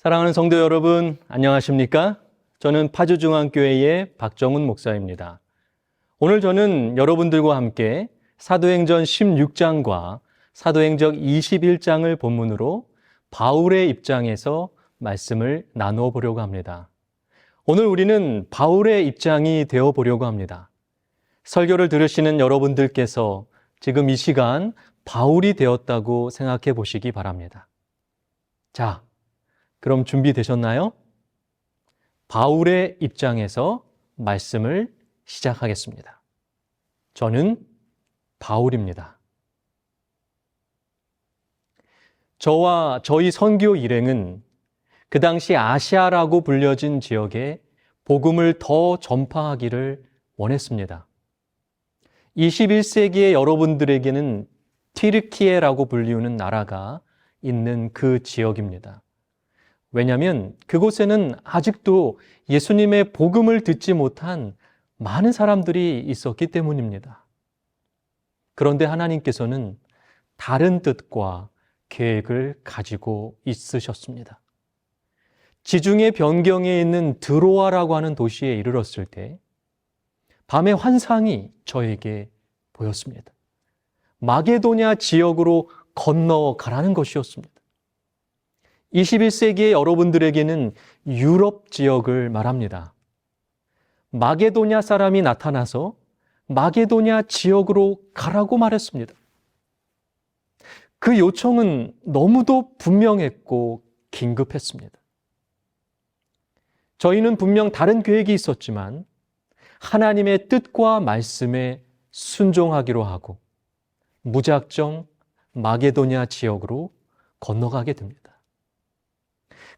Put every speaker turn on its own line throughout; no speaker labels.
사랑하는 성도 여러분, 안녕하십니까? 저는 파주중앙교회의 박정훈 목사입니다. 오늘 저는 여러분들과 함께 사도행전 16장과 사도행전 21장을 본문으로 바울의 입장에서 말씀을 나누어 보려고 합니다. 오늘 우리는 바울의 입장이 되어 보려고 합니다. 설교를 들으시는 여러분들께서 지금 이 시간 바울이 되었다고 생각해 보시기 바랍니다. 자, 그럼 준비되셨나요? 바울의 입장에서 말씀을 시작하겠습니다. 저는 바울입니다. 저와 저희 선교 일행은 그 당시 아시아라고 불려진 지역에 복음을 더 전파하기를 원했습니다. 21세기의 여러분들에게는 튀르키예라고 불리우는 나라가 있는 그 지역입니다. 왜냐하면 그곳에는 아직도 예수님의 복음을 듣지 못한 많은 사람들이 있었기 때문입니다. 그런데 하나님께서는 다른 뜻과 계획을 가지고 있으셨습니다. 지중해 변경에 있는 드로아라고 하는 도시에 이르렀을 때 밤의 환상이 저에게 보였습니다. 마게도냐 지역으로 건너가라는 것이었습니다. 21세기의 여러분들에게는 유럽 지역을 말합니다. 마게도냐 사람이 나타나서 마게도냐 지역으로 가라고 말했습니다. 그 요청은 너무도 분명했고 긴급했습니다. 저희는 분명 다른 계획이 있었지만 하나님의 뜻과 말씀에 순종하기로 하고 무작정 마게도냐 지역으로 건너가게 됩니다.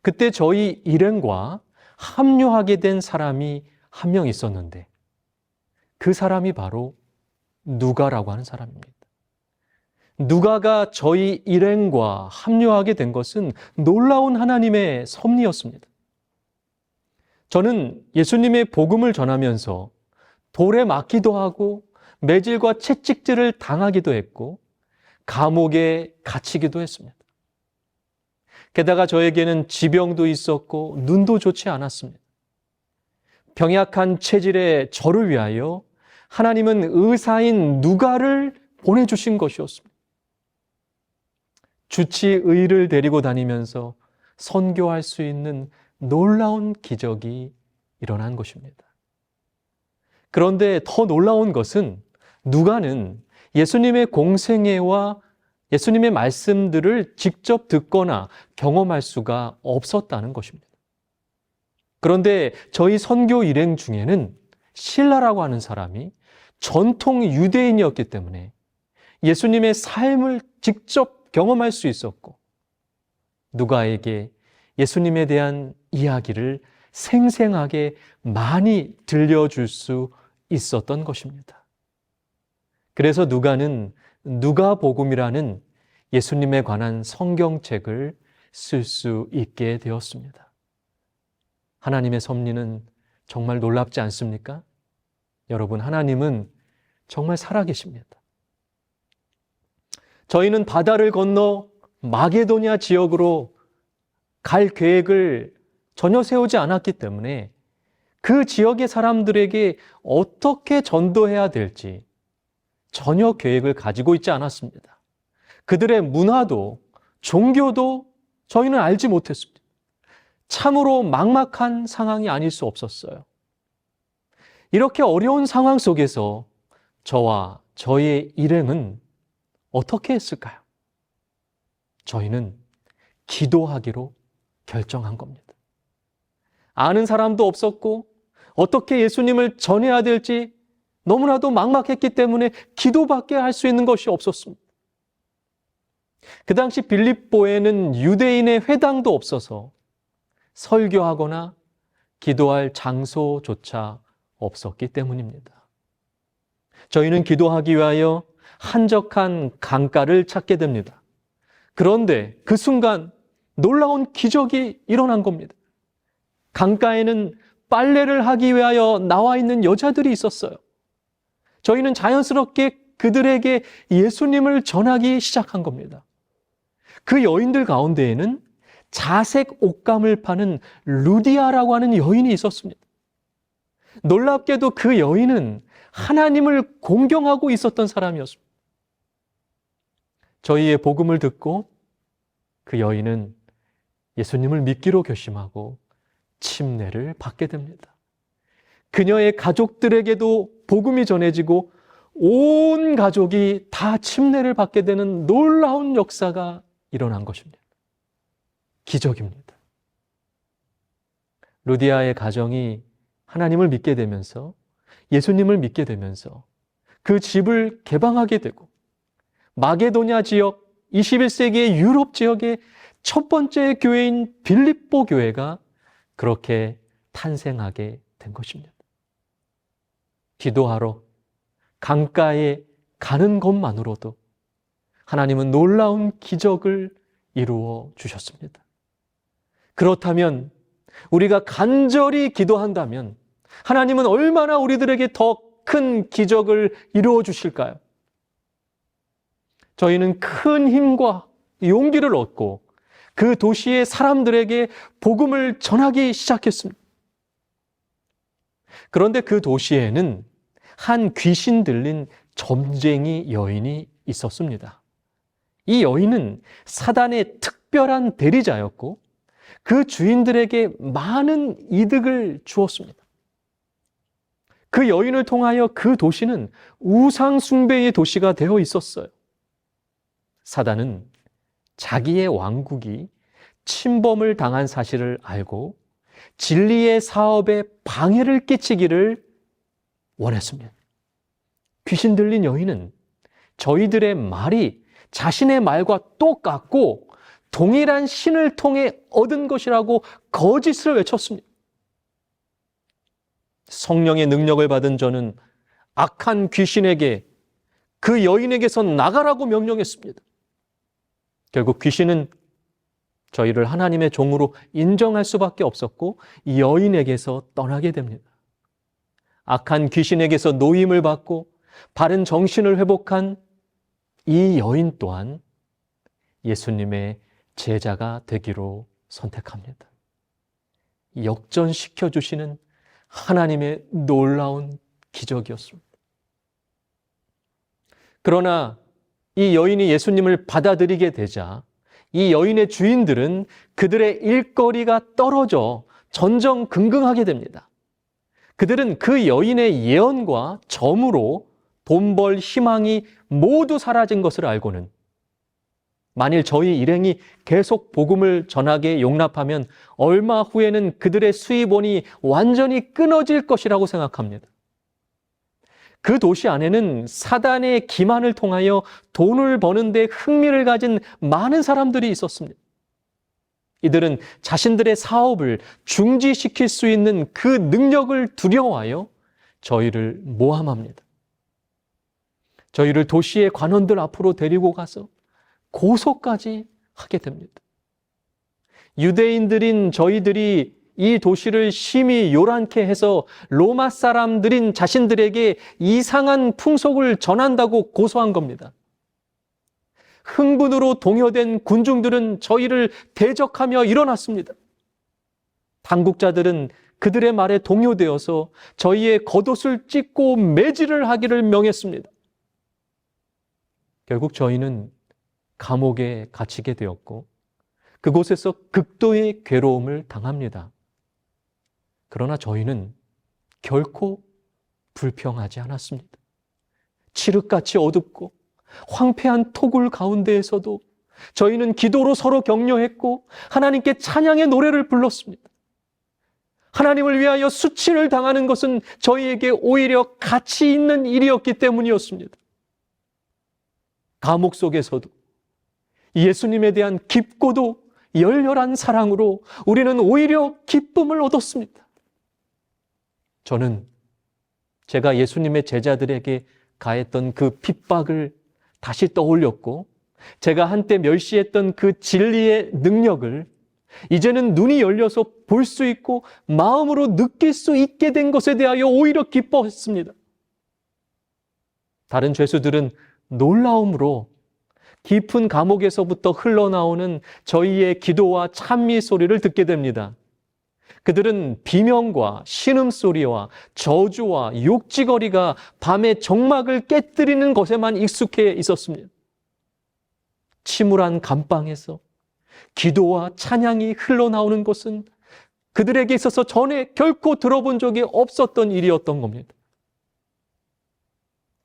그때 저희 일행과 합류하게 된 사람이 한 명 있었는데 그 사람이 바로 누가라고 하는 사람입니다. 누가가 저희 일행과 합류하게 된 것은 놀라운 하나님의 섭리였습니다. 저는 예수님의 복음을 전하면서 돌에 맞기도 하고 매질과 채찍질을 당하기도 했고 감옥에 갇히기도 했습니다. 게다가 저에게는 지병도 있었고 눈도 좋지 않았습니다. 병약한 체질의 저를 위하여 하나님은 의사인 누가를 보내주신 것이었습니다. 주치의를 데리고 다니면서 선교할 수 있는 놀라운 기적이 일어난 것입니다. 그런데 더 놀라운 것은 누가는 예수님의 공생애와 예수님의 말씀들을 직접 듣거나 경험할 수가 없었다는 것입니다. 그런데 저희 선교 일행 중에는 실라라고 하는 사람이 전통 유대인이었기 때문에 예수님의 삶을 직접 경험할 수 있었고 누가에게 예수님에 대한 이야기를 생생하게 많이 들려줄 수 있었던 것입니다. 그래서 누가는 누가복음이라는 예수님에 관한 성경책을 쓸 수 있게 되었습니다. 하나님의 섭리는 정말 놀랍지 않습니까? 여러분, 하나님은 정말 살아계십니다. 저희는 바다를 건너 마게도냐 지역으로 갈 계획을 전혀 세우지 않았기 때문에 그 지역의 사람들에게 어떻게 전도해야 될지 전혀 계획을 가지고 있지 않았습니다. 그들의 문화도 종교도 저희는 알지 못했습니다. 참으로 막막한 상황이 아닐 수 없었어요. 이렇게 어려운 상황 속에서 저와 저의 일행은 어떻게 했을까요? 저희는 기도하기로 결정한 겁니다. 아는 사람도 없었고 어떻게 예수님을 전해야 될지 너무나도 막막했기 때문에 기도밖에 할 수 있는 것이 없었습니다. 그 당시 빌립보에는 유대인의 회당도 없어서 설교하거나 기도할 장소조차 없었기 때문입니다. 저희는 기도하기 위하여 한적한 강가를 찾게 됩니다. 그런데 그 순간 놀라운 기적이 일어난 겁니다. 강가에는 빨래를 하기 위하여 나와 있는 여자들이 있었어요. 저희는 자연스럽게 그들에게 예수님을 전하기 시작한 겁니다. 그 여인들 가운데에는 자색 옷감을 파는 루디아라고 하는 여인이 있었습니다. 놀랍게도 그 여인은 하나님을 공경하고 있었던 사람이었습니다. 저희의 복음을 듣고 그 여인은 예수님을 믿기로 결심하고 침례를 받게 됩니다. 그녀의 가족들에게도 복음이 전해지고 온 가족이 다 침례를 받게 되는 놀라운 역사가 일어난 것입니다. 기적입니다. 루디아의 가정이 하나님을 믿게 되면서 예수님을 믿게 되면서 그 집을 개방하게 되고 마게도냐 지역, 21세기의 유럽 지역의 첫 번째 교회인 빌립보 교회가 그렇게 탄생하게 된 것입니다. 기도하러 강가에 가는 것만으로도 하나님은 놀라운 기적을 이루어 주셨습니다. 그렇다면 우리가 간절히 기도한다면 하나님은 얼마나 우리들에게 더 큰 기적을 이루어 주실까요? 저희는 큰 힘과 용기를 얻고 그 도시의 사람들에게 복음을 전하기 시작했습니다. 그런데 그 도시에는 한 귀신 들린 점쟁이 여인이 있었습니다. 이 여인은 사단의 특별한 대리자였고 그 주인들에게 많은 이득을 주었습니다. 그 여인을 통하여 그 도시는 우상 숭배의 도시가 되어 있었어요. 사단은 자기의 왕국이 침범을 당한 사실을 알고 진리의 사업에 방해를 끼치기를 원했습니다. 귀신 들린 여인은 저희들의 말이 자신의 말과 똑같고 동일한 신을 통해 얻은 것이라고 거짓을 외쳤습니다. 성령의 능력을 받은 저는 악한 귀신에게 그 여인에게서 나가라고 명령했습니다. 결국 귀신은 저희를 하나님의 종으로 인정할 수밖에 없었고 이 여인에게서 떠나게 됩니다. 악한 귀신에게서 노임을 받고 바른 정신을 회복한 이 여인 또한 예수님의 제자가 되기로 선택합니다. 역전시켜 주시는 하나님의 놀라운 기적이었습니다. 그러나 이 여인이 예수님을 받아들이게 되자 이 여인의 주인들은 그들의 일거리가 떨어져 전전긍긍하게 됩니다. 그들은 그 여인의 예언과 점으로 돈 벌 희망이 모두 사라진 것을 알고는 만일 저희 일행이 계속 복음을 전하게 용납하면 얼마 후에는 그들의 수입원이 완전히 끊어질 것이라고 생각합니다. 그 도시 안에는 사단의 기만을 통하여 돈을 버는 데 흥미를 가진 많은 사람들이 있었습니다. 이들은 자신들의 사업을 중지시킬 수 있는 그 능력을 두려워하여 저희를 모함합니다. 저희를 도시의 관원들 앞으로 데리고 가서 고소까지 하게 됩니다. 유대인들인 저희들이 이 도시를 심히 요란케 해서 로마 사람들인 자신들에게 이상한 풍속을 전한다고 고소한 겁니다. 흥분으로 동요된 군중들은 저희를 대적하며 일어났습니다. 당국자들은 그들의 말에 동요되어서 저희의 겉옷을 찢고 매질을 하기를 명했습니다. 결국 저희는 감옥에 갇히게 되었고 그곳에서 극도의 괴로움을 당합니다. 그러나 저희는 결코 불평하지 않았습니다. 칠흑같이 어둡고 황폐한 토굴 가운데에서도 저희는 기도로 서로 격려했고 하나님께 찬양의 노래를 불렀습니다. 하나님을 위하여 수치를 당하는 것은 저희에게 오히려 가치 있는 일이었기 때문이었습니다. 감옥 속에서도 예수님에 대한 깊고도 열렬한 사랑으로 우리는 오히려 기쁨을 얻었습니다. 저는 제가 예수님의 제자들에게 가했던 그 핍박을 다시 떠올렸고 제가 한때 멸시했던 그 진리의 능력을 이제는 눈이 열려서 볼 수 있고 마음으로 느낄 수 있게 된 것에 대하여 오히려 기뻐했습니다. 다른 죄수들은 놀라움으로 깊은 감옥에서부터 흘러나오는 저희의 기도와 찬미 소리를 듣게 됩니다. 그들은 비명과 신음소리와 저주와 욕지거리가 밤의 정막을 깨뜨리는 것에만 익숙해 있었습니다. 침울한 감방에서 기도와 찬양이 흘러나오는 것은 그들에게 있어서 전에 결코 들어본 적이 없었던 일이었던 겁니다.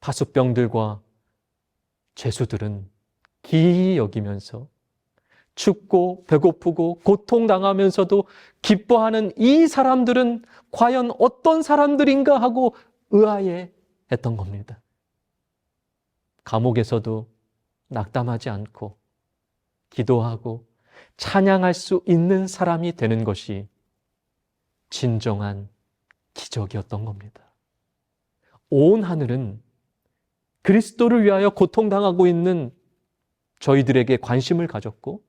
파수병들과 죄수들은 기이히 여기면서 춥고 배고프고 고통당하면서도 기뻐하는 이 사람들은 과연 어떤 사람들인가 하고 의아해 했던 겁니다. 감옥에서도 낙담하지 않고 기도하고 찬양할 수 있는 사람이 되는 것이 진정한 기적이었던 겁니다. 온 하늘은 그리스도를 위하여 고통당하고 있는 저희들에게 관심을 가졌고,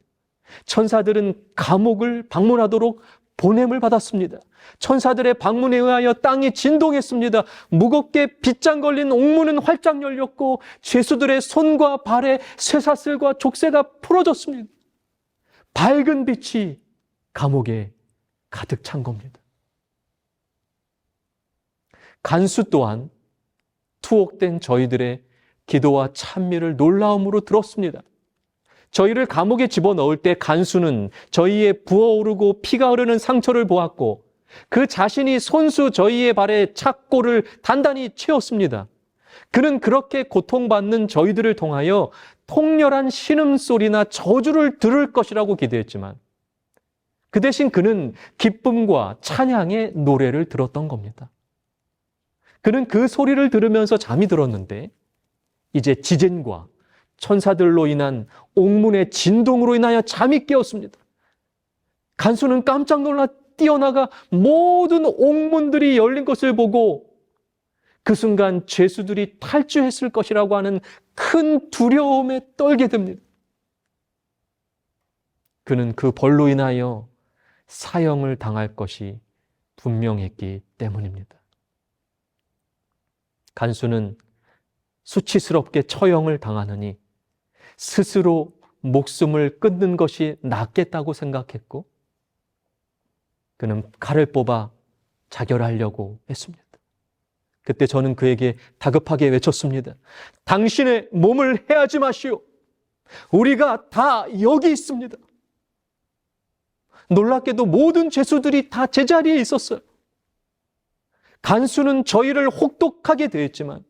천사들은 감옥을 방문하도록 보냄을 받았습니다. 천사들의 방문에 의하여 땅이 진동했습니다. 무겁게 빗장 걸린 옥문은 활짝 열렸고 죄수들의 손과 발에 쇠사슬과 족쇄가 풀어졌습니다. 밝은 빛이 감옥에 가득 찬 겁니다. 간수 또한 투옥된 저희들의 기도와 찬미를 놀라움으로 들었습니다. 저희를 감옥에 집어넣을 때 간수는 저희의 부어오르고 피가 흐르는 상처를 보았고 그 자신이 손수 저희의 발에 착고를 단단히 채웠습니다. 그는 그렇게 고통받는 저희들을 통하여 통렬한 신음소리나 저주를 들을 것이라고 기대했지만 그 대신 그는 기쁨과 찬양의 노래를 들었던 겁니다. 그는 그 소리를 들으면서 잠이 들었는데 이제 지진과 천사들로 인한 옥문의 진동으로 인하여 잠이 깨었습니다. 간수는 깜짝 놀라 뛰어나가 모든 옥문들이 열린 것을 보고 그 순간 죄수들이 탈주했을 것이라고 하는 큰 두려움에 떨게 됩니다. 그는 그 벌로 인하여 사형을 당할 것이 분명했기 때문입니다. 간수는 수치스럽게 처형을 당하느니 스스로 목숨을 끊는 것이 낫겠다고 생각했고 그는 칼을 뽑아 자결하려고 했습니다. 그때 저는 그에게 다급하게 외쳤습니다. 당신의 몸을 해하지 마시오. 우리가 다 여기 있습니다. 놀랍게도 모든 죄수들이 다 제자리에 있었어요. 간수는 저희를 혹독하게 대했지만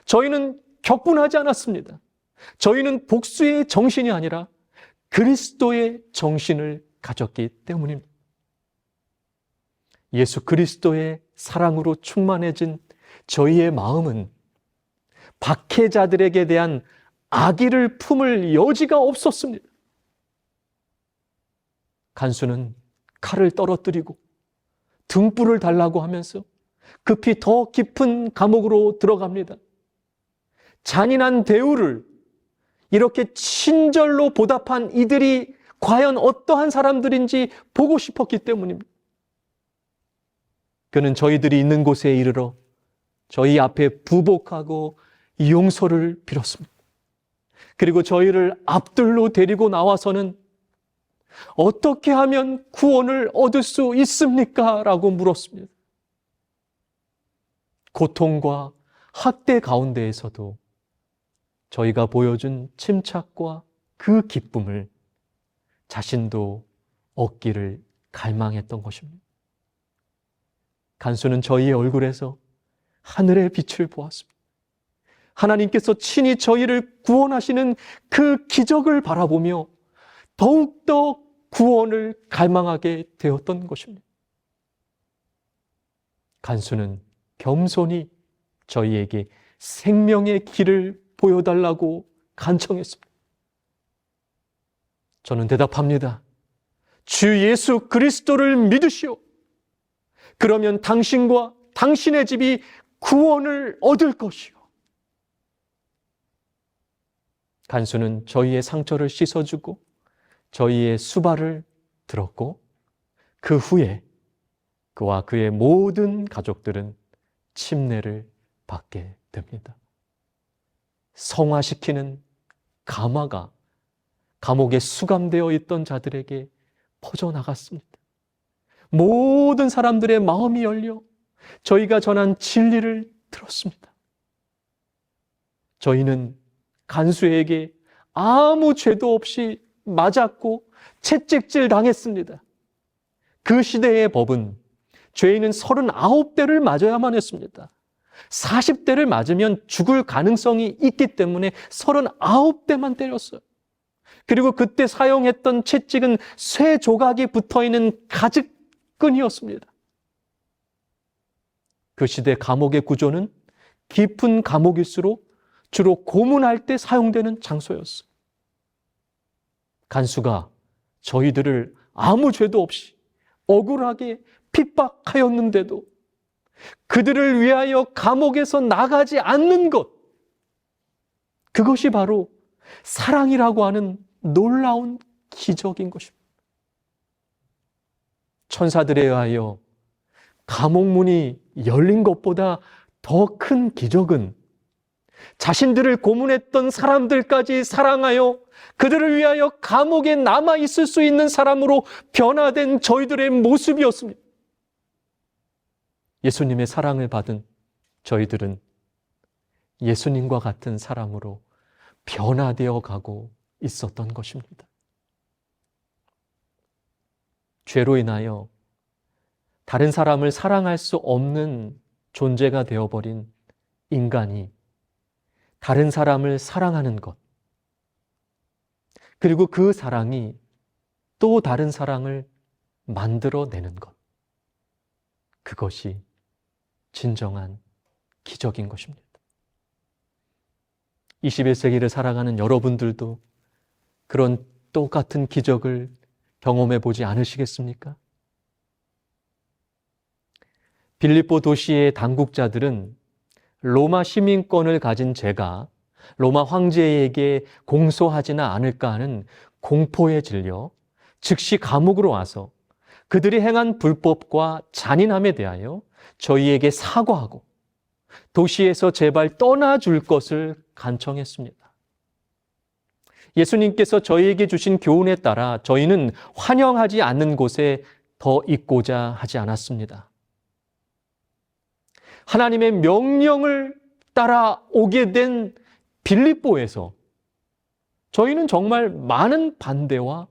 저희는 격분하지 않았습니다. 저희는 복수의 정신이 아니라 그리스도의 정신을 가졌기 때문입니다. 예수 그리스도의 사랑으로 충만해진 저희의 마음은 박해자들에게 대한 악의를 품을 여지가 없었습니다. 간수는 칼을 떨어뜨리고 등불을 달라고 하면서 급히 더 깊은 감옥으로 들어갑니다. 잔인한 대우를 이렇게 친절로 보답한 이들이 과연 어떠한 사람들인지 보고 싶었기 때문입니다. 그는 저희들이 있는 곳에 이르러 저희 앞에 부복하고 용서를 빌었습니다. 그리고 저희를 앞들로 데리고 나와서는 어떻게 하면 구원을 얻을 수 있습니까? 라고 물었습니다. 고통과 학대 가운데에서도 저희가 보여준 침착과 그 기쁨을 자신도 얻기를 갈망했던 것입니다. 간수는 저희의 얼굴에서 하늘의 빛을 보았습니다. 하나님께서 친히 저희를 구원하시는 그 기적을 바라보며 더욱더 구원을 갈망하게 되었던 것입니다. 간수는 겸손히 저희에게 생명의 길을 보여달라고 간청했습니다. 저는 대답합니다. 주 예수 그리스도를 믿으시오. 그러면 당신과 당신의 집이 구원을 얻을 것이오. 간수는 저희의 상처를 씻어주고 저희의 수발을 들었고 그 후에 그와 그의 모든 가족들은 침례를 받게 됩니다. 성화시키는 감화가 감옥에 수감되어 있던 자들에게 퍼져나갔습니다. 모든 사람들의 마음이 열려 저희가 전한 진리를 들었습니다. 저희는 간수에게 아무 죄도 없이 맞았고 채찍질 당했습니다. 그 시대의 법은 죄인은 39대를 맞아야만 했습니다. 40대를 맞으면 죽을 가능성이 있기 때문에 39대만 때렸어요. 그리고 그때 사용했던 채찍은 쇠 조각이 붙어있는 가죽끈이었습니다. 그 시대 감옥의 구조는 깊은 감옥일수록 주로 고문할 때 사용되는 장소였어요. 간수가 저희들을 아무 죄도 없이 억울하게 핍박하였는데도 그들을 위하여 감옥에서 나가지 않는 것, 그것이 바로 사랑이라고 하는 놀라운 기적인 것입니다. 천사들에 의하여 감옥문이 열린 것보다 더 큰 기적은 자신들을 고문했던 사람들까지 사랑하여 그들을 위하여 감옥에 남아 있을 수 있는 사람으로 변화된 저희들의 모습이었습니다. 예수님의 사랑을 받은 저희들은 예수님과 같은 사람으로 변화되어 가고 있었던 것입니다. 죄로 인하여 다른 사람을 사랑할 수 없는 존재가 되어버린 인간이 다른 사람을 사랑하는 것, 그리고 그 사랑이 또 다른 사랑을 만들어내는 것, 그것이 진정한 기적인 것입니다. 21세기를 살아가는 여러분들도 그런 똑같은 기적을 경험해 보지 않으시겠습니까? 빌립보 도시의 당국자들은 로마 시민권을 가진 제가 로마 황제에게 공소하지는 않을까 하는 공포에 질려 즉시 감옥으로 와서 그들이 행한 불법과 잔인함에 대하여 저희에게 사과하고 도시에서 제발 떠나줄 것을 간청했습니다. 예수님께서 저희에게 주신 교훈에 따라 저희는 환영하지 않는 곳에 더 있고자 하지 않았습니다. 하나님의 명령을 따라오게 된 빌립보에서 저희는 정말 많은 반대와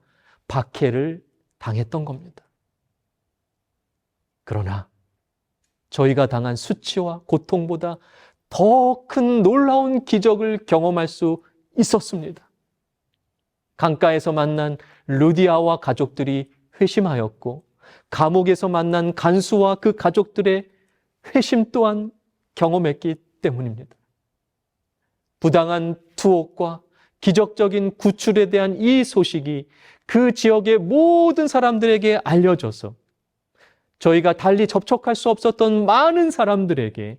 박해를 당했던 겁니다. 그러나 저희가 당한 수치와 고통보다 더 큰 놀라운 기적을 경험할 수 있었습니다. 강가에서 만난 루디아와 가족들이 회심하였고 감옥에서 만난 간수와 그 가족들의 회심 또한 경험했기 때문입니다. 부당한 투옥과 기적적인 구출에 대한 이 소식이 그 지역의 모든 사람들에게 알려져서 저희가 달리 접촉할 수 없었던 많은 사람들에게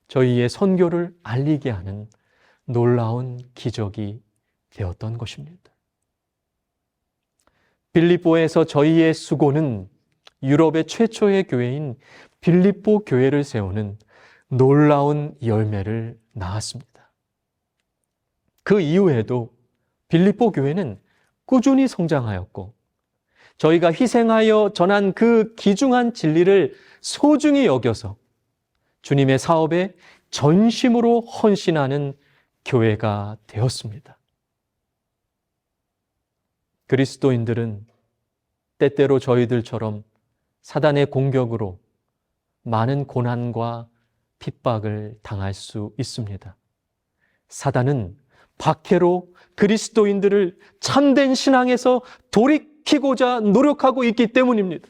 저희의 선교를 알리게 하는 놀라운 기적이 되었던 것입니다. 빌립보에서 저희의 수고는 유럽의 최초의 교회인 빌립보 교회를 세우는 놀라운 열매를 낳았습니다. 그 이후에도 빌립보 교회는 꾸준히 성장하였고 저희가 희생하여 전한 그 귀중한 진리를 소중히 여겨서 주님의 사업에 전심으로 헌신하는 교회가 되었습니다. 그리스도인들은 때때로 저희들처럼 사단의 공격으로 많은 고난과 핍박을 당할 수 있습니다. 사단은 박해로 그리스도인들을 참된 신앙에서 돌이키고자 노력하고 있기 때문입니다.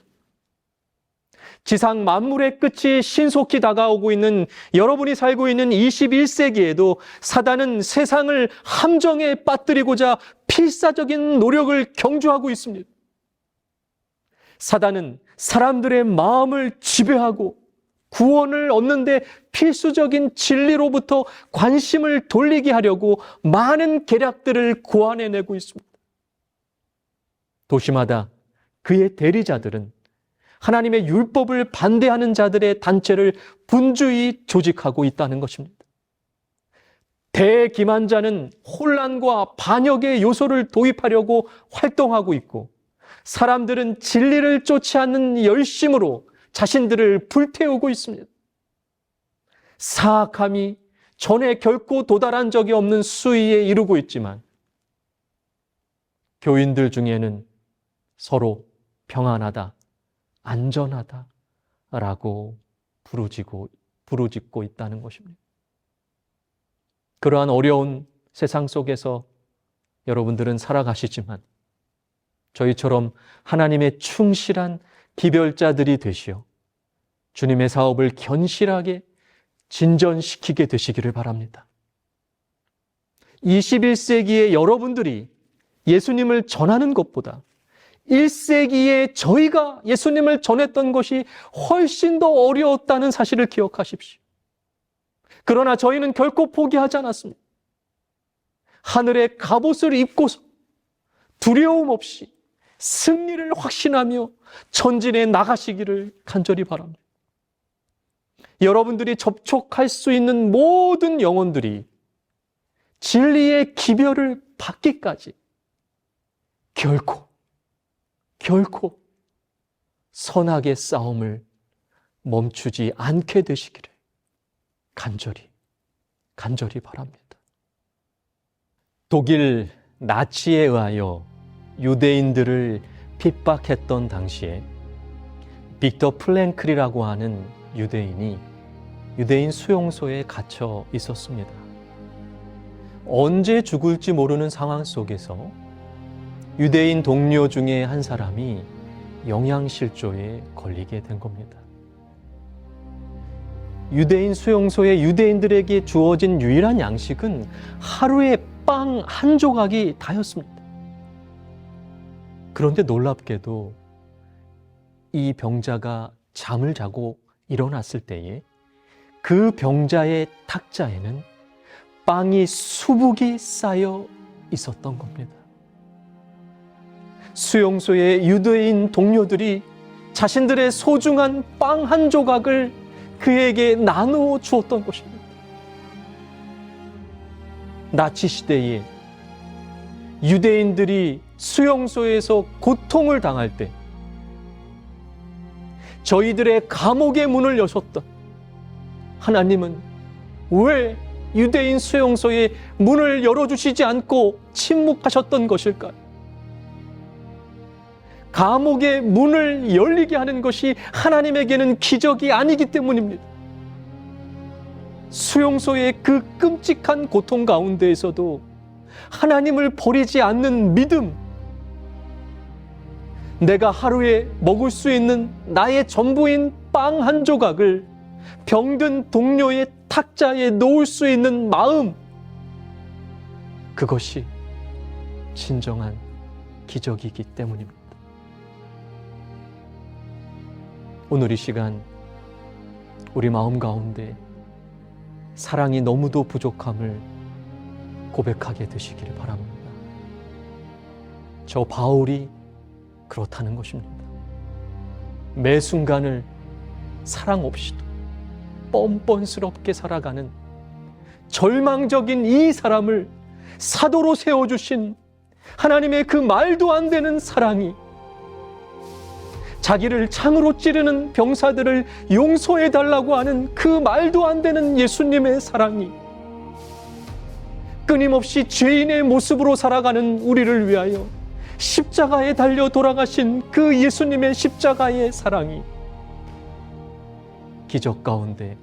지상 만물의 끝이 신속히 다가오고 있는 여러분이 살고 있는 21세기에도 사단은 세상을 함정에 빠뜨리고자 필사적인 노력을 경주하고 있습니다. 사단은 사람들의 마음을 지배하고 구원을 얻는 데 필수적인 진리로부터 관심을 돌리게 하려고 많은 계략들을 고안해내고 있습니다. 도시마다 그의 대리자들은 하나님의 율법을 반대하는 자들의 단체를 분주히 조직하고 있다는 것입니다. 대기만자는 혼란과 반역의 요소를 도입하려고 활동하고 있고, 사람들은 진리를 쫓지 않는 열심으로 자신들을 불태우고 있습니다. 사악함이 전에 결코 도달한 적이 없는 수위에 이르고 있지만, 교인들 중에는 서로 평안하다, 안전하다 라고 부르짖고 있다는 것입니다. 그러한 어려운 세상 속에서 여러분들은 살아가시지만, 저희처럼 하나님의 충실한 기별자들이 되시어 주님의 사업을 견실하게 진전시키게 되시기를 바랍니다. 21세기의 여러분들이 예수님을 전하는 것보다 1세기에 저희가 예수님을 전했던 것이 훨씬 더 어려웠다는 사실을 기억하십시오. 그러나 저희는 결코 포기하지 않았습니다. 하늘의 갑옷을 입고서 두려움 없이 승리를 확신하며 전진해 나가시기를 간절히 바랍니다. 여러분들이 접촉할 수 있는 모든 영혼들이 진리의 기별을 받기까지 결코 선악의 싸움을 멈추지 않게 되시기를 간절히 바랍니다. 독일 나치에 의하여 유대인들을 핍박했던 당시에 빅터 플랭클이라고 하는 유대인이 유대인 수용소에 갇혀 있었습니다. 언제 죽을지 모르는 상황 속에서 유대인 동료 중에 한 사람이 영양실조에 걸리게 된 겁니다. 유대인 수용소에 유대인들에게 주어진 유일한 양식은 하루에 빵 한 조각이 다였습니다. 그런데 놀랍게도 이 병자가 잠을 자고 일어났을 때에 그 병자의 탁자에는 빵이 수북이 쌓여 있었던 겁니다. 수용소의 유대인 동료들이 자신들의 소중한 빵 한 조각을 그에게 나누어 주었던 것입니다. 나치 시대에 유대인들이 수용소에서 고통을 당할 때 저희들의 감옥의 문을 여셨던 하나님은 왜 유대인 수용소의 문을 열어주시지 않고 침묵하셨던 것일까요? 감옥의 문을 열리게 하는 것이 하나님에게는 기적이 아니기 때문입니다. 수용소의 그 끔찍한 고통 가운데에서도 하나님을 버리지 않는 믿음, 내가 하루에 먹을 수 있는 나의 전부인 빵 한 조각을 병든 동료의 탁자에 놓을 수 있는 마음, 그것이 진정한 기적이기 때문입니다. 오늘 이 시간 우리 마음 가운데 사랑이 너무도 부족함을 고백하게 되시기를 바랍니다. 저 바울이 그렇다는 것입니다. 매 순간을 사랑 없이도 뻔뻔스럽게 살아가는 절망적인 이 사람을 사도로 세워주신 하나님의 그 말도 안 되는 사랑이, 자기를 창으로 찌르는 병사들을 용서해달라고 하는 그 말도 안 되는 예수님의 사랑이, 끊임없이 죄인의 모습으로 살아가는 우리를 위하여 십자가에 달려 돌아가신 그 예수님의 십자가의 사랑이 기적 가운데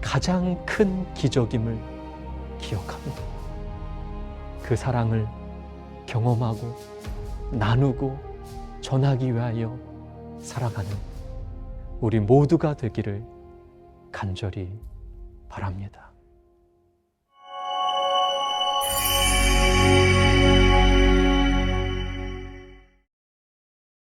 가장 큰 기적임을 기억합니다. 그 사랑을 경험하고 나누고 전하기 위하여 살아가는 우리 모두가 되기를 간절히 바랍니다.